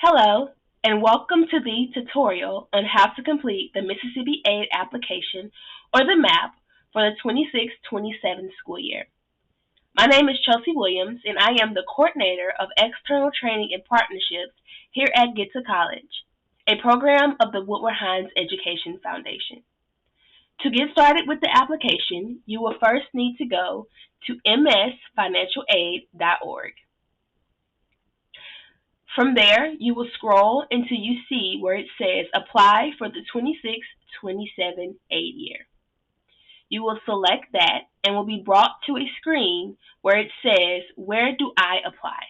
Hello, and welcome to the tutorial on how to complete the Mississippi Aid application, or the MAAPP, for the 26-27 school year. My name is Chelsea Williams, and I am the coordinator of External Training and Partnerships here at Get to College, a program of the Woodward Hines Education Foundation. To get started with the application, you will first need to go to msfinancialaid.org. From there, you will scroll until you see where it says Apply for the 26-27 aid year. You will select that and will be brought to a screen where it says Where do I apply?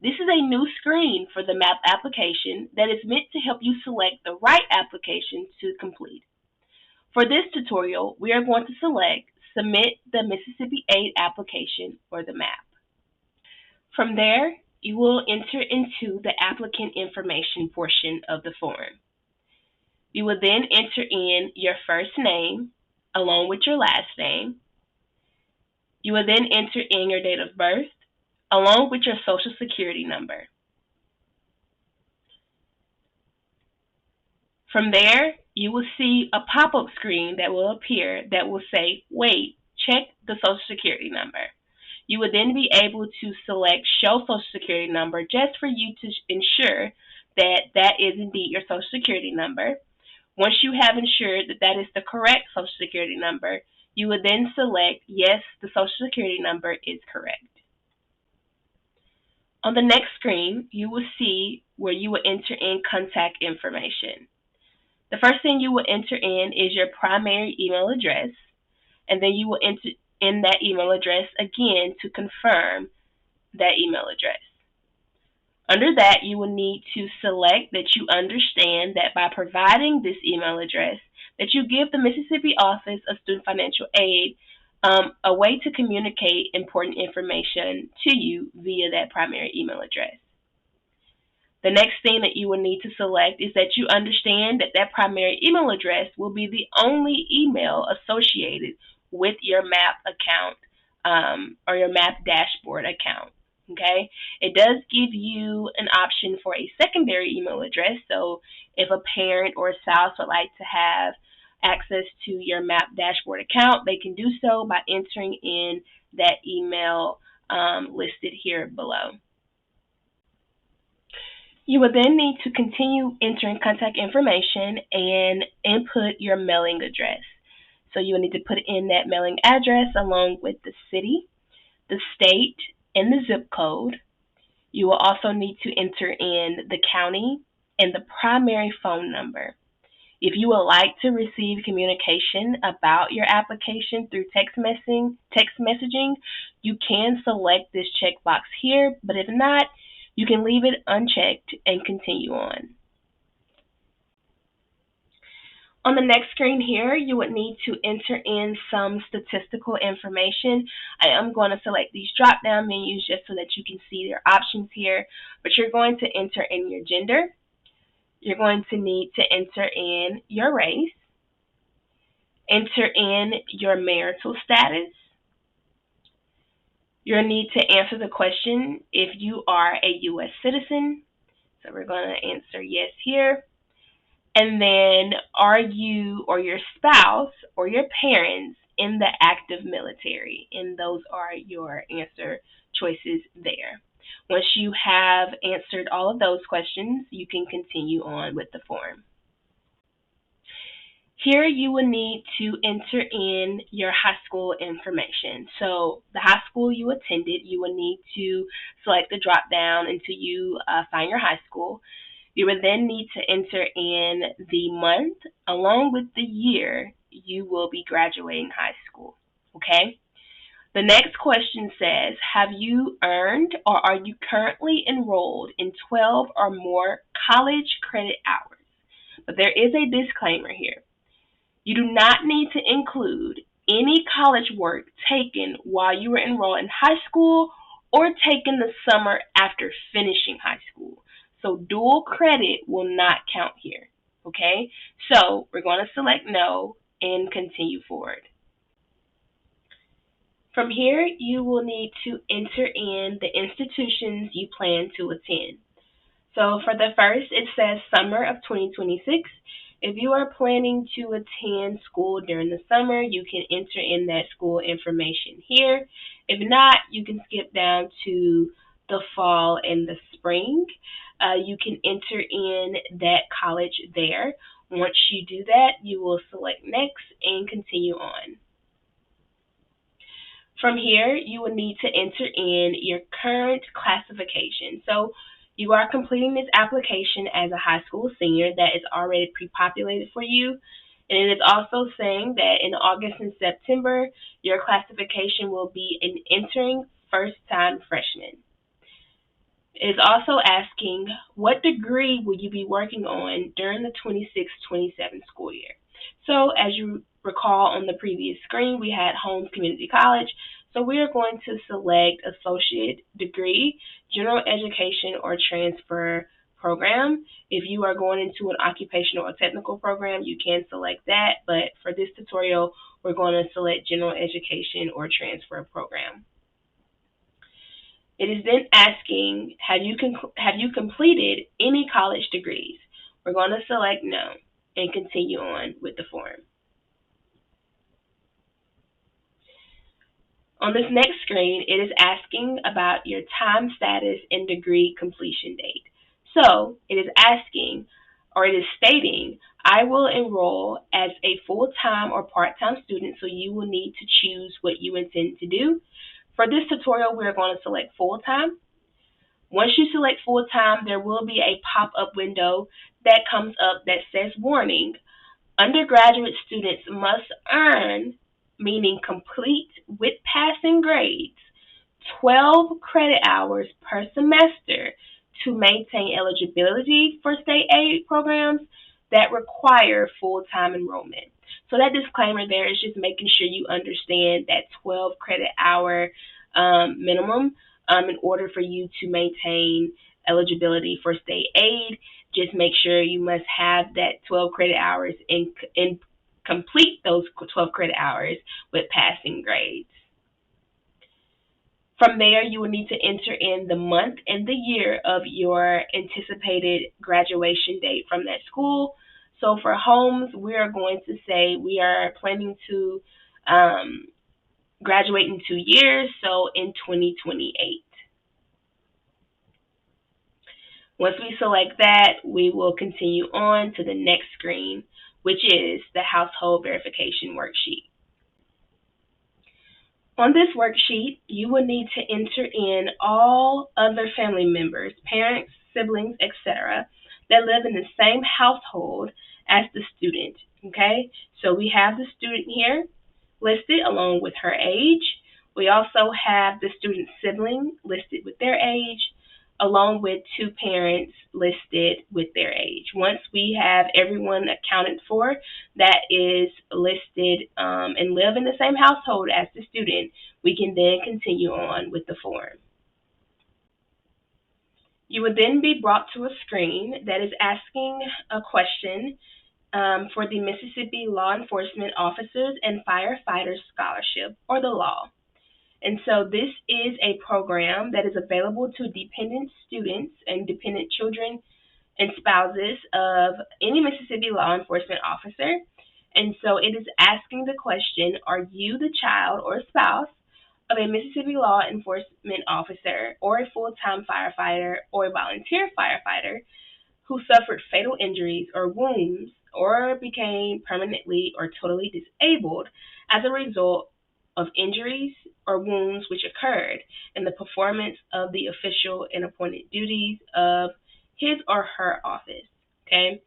This is a new screen for the MAAPP application that is meant to help you select the right application to complete. For this tutorial, we are going to select Submit the Mississippi Aid application, or the MAAPP. From there, you will enter into the applicant information portion of the form. You will then enter in your first name along with your last name. You will then enter in your date of birth along with your social security number. From there, you will see a pop-up screen that will appear that will say, "Wait, check the social security number." You will then be able to select Show Social Security Number just for you to ensure that that is indeed your Social Security number. Once you have ensured that that is the correct Social Security number, you will then select Yes, the Social Security number is correct. On the next screen, you will see where you will enter in contact information. The first thing you will enter in is your primary email address, and then you will enter in that email address again to confirm that email address. Under that, you will need to select that you understand that by providing this email address, that you give the Mississippi Office of Student Financial Aid a way to communicate important information to you via that primary email address. The next thing that you will need to select is that you understand that that primary email address will be the only email associated with your MAAPP account or your MAAPP dashboard account. Okay, it does give you an option for a secondary email address. So if a parent or a spouse would like to have access to your MAAPP dashboard account, they can do so by entering in that email listed here below. You will then need to continue entering contact information and input your mailing address. So you will need to put in that mailing address along with the city, the state, and the zip code. You will also need to enter in the county and the primary phone number. If you would like to receive communication about your application through text messaging, you can select this checkbox here, but if not, you can leave it unchecked and continue on. On the next screen here, you would need to enter in some statistical information. I am going to select these drop-down menus just so that you can see their options here, but you're going to enter in your gender. You're going to need to enter in your race, enter in your marital status. You'll need to answer the question if you are a U.S. citizen. So we're going to answer yes here. And then, are you or your spouse or your parents in the active military? And those are your answer choices there. Once you have answered all of those questions, you can continue on with the form. Here you will need to enter in your high school information. So the high school you attended, you will need to select the drop down until you find your high school. You will then need to enter in the month along with the year you will be graduating high school. Okay? The next question says, have you earned or are you currently enrolled in 12 or more college credit hours? But there is a disclaimer here. You do not need to include any college work taken while you were enrolled in high school or taken the summer after finishing high school. So dual credit will not count here. Okay? So we're going to select no and continue forward. From here, you will need to enter in the institutions you plan to attend. So for the first, it says summer of 2026. If you are planning to attend school during the summer, you can enter in that school information here. If not, you can skip down to the fall and the spring. You can enter in that college there. Once you do that, you will select next and continue on. From here, you will need to enter in your current classification. So you are completing this application as a high school senior that is already pre-populated for you. And it is also saying that in August and September, your classification will be an entering first-time freshman. It is also asking what degree will you be working on during the 26-27 school year. So as you recall on the previous screen, we had Holmes Community College. So we are going to select associate degree, general education or transfer program. If you are going into an occupational or technical program, you can select that. But for this tutorial, we're going to select general education or transfer program. It is then asking, have you completed any college degrees? We're going to select no and continue on with the form. On this next screen, it is asking about your time status and degree completion date. So it is asking, or it is stating, I will enroll as a full-time or part-time student, so you will need to choose what you intend to do. For this tutorial, we're going to select full-time. Once you select full-time, there will be a pop-up window that comes up that says, warning, undergraduate students must earn, meaning complete with passing grades, 12 credit hours per semester to maintain eligibility for state aid programs that require full-time enrollment. So that disclaimer there is just making sure you understand that 12 credit hour minimum in order for you to maintain eligibility for state aid. Just make sure you must have that 12 credit hours and complete those 12 credit hours with passing grades. From there, you will need to enter in the month and the year of your anticipated graduation date from that school. So for Holmes, we are going to say we are planning to graduate in 2 years, so in 2028. Once we select that, we will continue on to the next screen, which is the household verification worksheet. On this worksheet, you will need to enter in all other family members, parents, siblings, etc., that live in the same household as the student. Okay, so we have the student here listed along with her age. We also have the student sibling listed with their age, along with 2 parents listed with their age. Once we have everyone accounted for that is listed and live in the same household as the student, we can then continue on with the form. You would then be brought to a screen that is asking a question for the Mississippi Law Enforcement Officers and Firefighters Scholarship, or the LAW. And so this is a program that is available to dependent students and dependent children and spouses of any Mississippi law enforcement officer. And so it is asking the question, are you the child or spouse of a Mississippi law enforcement officer or a full-time firefighter or a volunteer firefighter who suffered fatal injuries or wounds or became permanently or totally disabled as a result of injuries or wounds which occurred in the performance of the official and appointed duties of his or her office. Okay?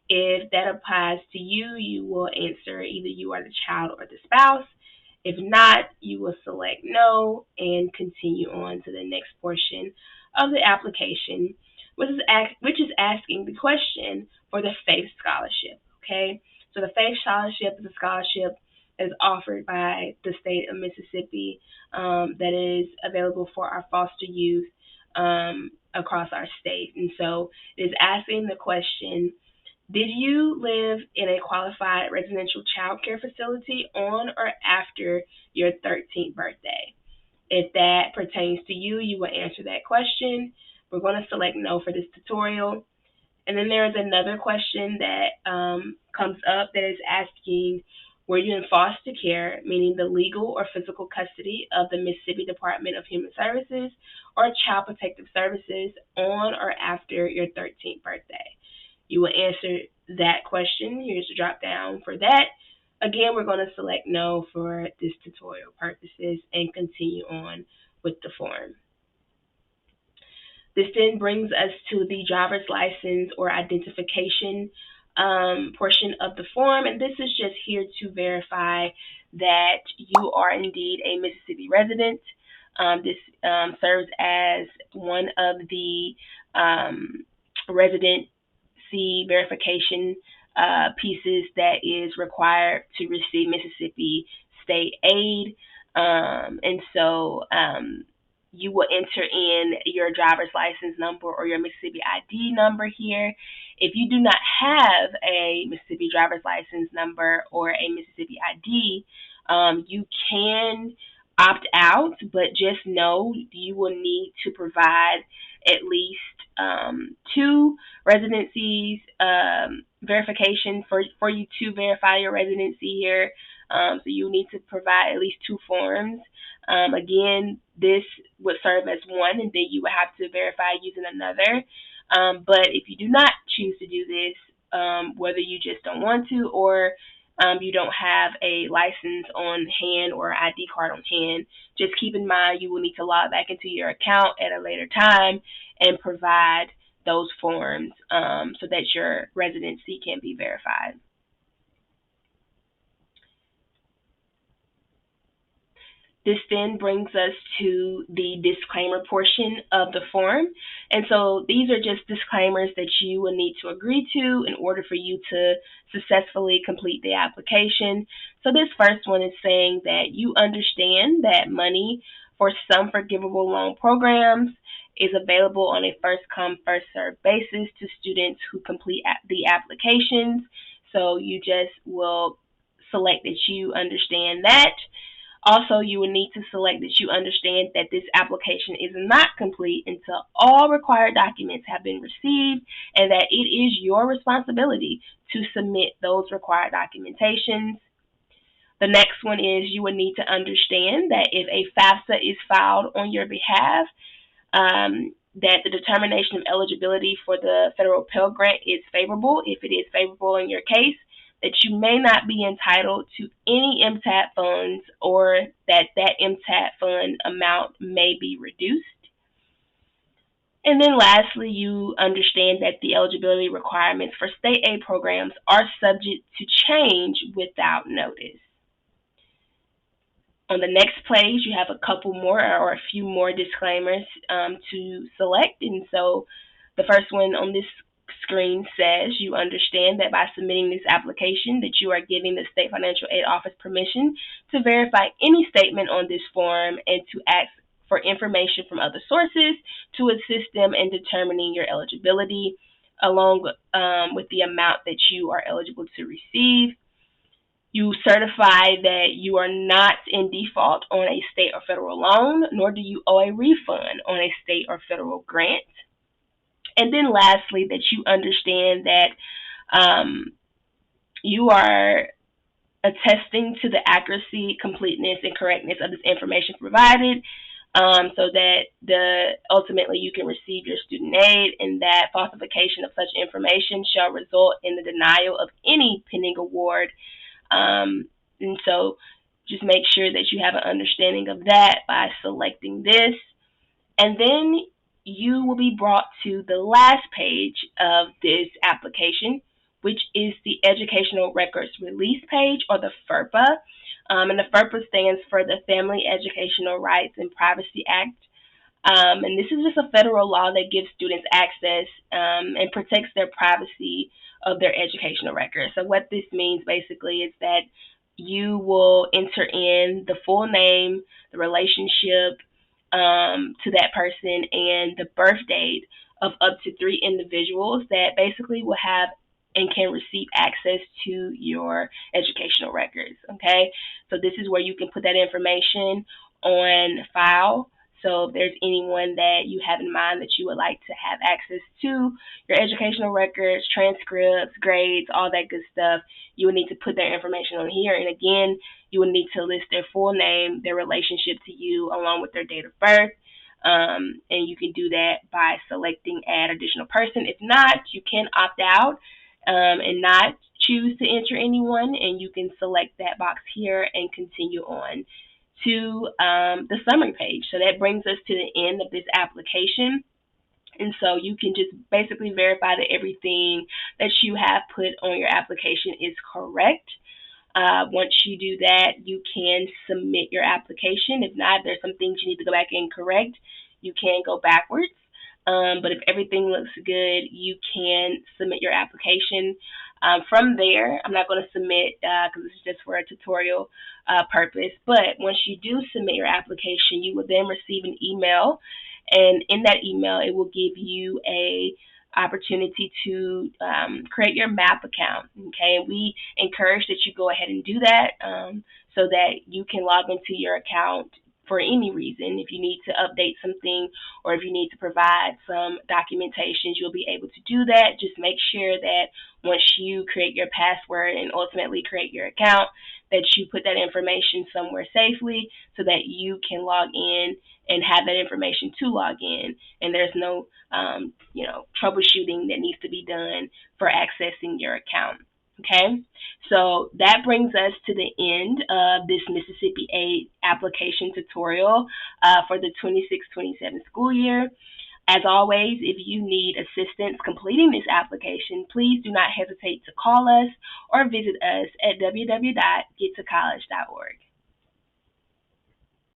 If that applies to you, you will answer either you are the child or the spouse. If not, you will select no and continue on to the next portion of the application, which is asking the question for the FAIF scholarship. Okay? So the FAIF scholarship is a scholarship that is offered by the state of Mississippi that is available for our foster youth across our state. And so it is asking the question, did you live in a qualified residential child care facility on or after your 13th birthday? If that pertains to you, you will answer that question. We're going to select no for this tutorial. And then there is another question that comes up that is asking, were you in foster care, meaning the legal or physical custody of the Mississippi Department of Human Services or Child Protective Services on or after your 13th birthday? You will answer that question. Here's the drop down for that. Again, we're going to select no for this tutorial purposes and continue on with the form. This then brings us to the driver's license or identification portion of the form, and this is just here to verify that you are indeed a Mississippi resident. This serves as one of the residency verification pieces that is required to receive Mississippi state aid, and so you will enter in your driver's license number or your Mississippi ID number here. If you do not have a Mississippi driver's license number or a Mississippi ID, you can opt out, but just know you will need to provide at least 2 residencies verification for you to verify your residency here. So you need to provide at least 2 forms. Again, this would serve as one, and then you would have to verify using another. But if you do not choose to do this, whether you just don't want to or you don't have a license on hand or ID card on hand, just keep in mind you will need to log back into your account at a later time and provide those forms so that your residency can be verified. This then brings us to the disclaimer portion of the form. And so these are just disclaimers that you will need to agree to in order for you to successfully complete the application. So this first one is saying that you understand that money for some forgivable loan programs is available on a first-come, first-served basis to students who complete the applications. So you just will select that you understand that. Also, you will need to select that you understand that this application is not complete until all required documents have been received and that it is your responsibility to submit those required documentations. The next one is you will need to understand that if a FAFSA is filed on your behalf, that the determination of eligibility for the federal Pell Grant is favorable. If it is favorable in your case, that you may not be entitled to any MTAP funds or that MTAP fund amount may be reduced. And then lastly, you understand that the eligibility requirements for state aid programs are subject to change without notice. On the next page, you have a couple more or a few more disclaimers to select. And so the first one on this screen says you understand that by submitting this application that you are giving the State Financial Aid Office permission to verify any statement on this form and to ask for information from other sources to assist them in determining your eligibility along with the amount that you are eligible to receive. You certify that you are not in default on a state or federal loan, nor do you owe a refund on a state or federal grant. And then lastly, that you understand that you are attesting to the accuracy, completeness, and correctness of this information provided so that ultimately you can receive your student aid, and that falsification of such information shall result in the denial of any pending award. And so just make sure that you have an understanding of that by selecting this. And then you will be brought to the last page of this application, which is the Educational Records Release page, or the FERPA. And the FERPA stands for the Family Educational Rights and Privacy Act. And this is just a federal law that gives students access and protects their privacy of their educational records. So what this means basically is that you will enter in the full name, the relationship to that person, and the birth date of up to 3 individuals that basically will have and can receive access to your educational records, okay? So this is where you can put that information on file So if there's anyone that you have in mind that you would like to have access to your educational records, transcripts, grades, all that good stuff, you would need to put their information on here. And again, you would need to list their full name, their relationship to you, along with their date of birth. And you can do that by selecting add additional person. If not, you can opt out and not choose to enter anyone, and you can select that box here and continue on to the summary page. So that brings us to the end of this application. And so you can just basically verify that everything that you have put on your application is correct. Once you do that, you can submit your application. If not, there's some things you need to go back and correct. You can go backwards. But if everything looks good, you can submit your application. From there, I'm not going to submit because this is just for a tutorial purpose. But once you do submit your application, you will then receive an email. And in that email, it will give you a opportunity to create your MAAPP account. Okay, and we encourage that you go ahead and do that so that you can log into your account for any reason. If you need to update something or if you need to provide some documentations, you'll be able to do that. Just make sure that once you create your password and ultimately create your account, that you put that information somewhere safely so that you can log in and have that information to log in, and there's no troubleshooting that needs to be done for accessing your account. Okay, so that brings us to the end of this Mississippi Aid application tutorial for the 26-27 school year. As always, if you need assistance completing this application, please do not hesitate to call us or visit us at www.gettocollege.org.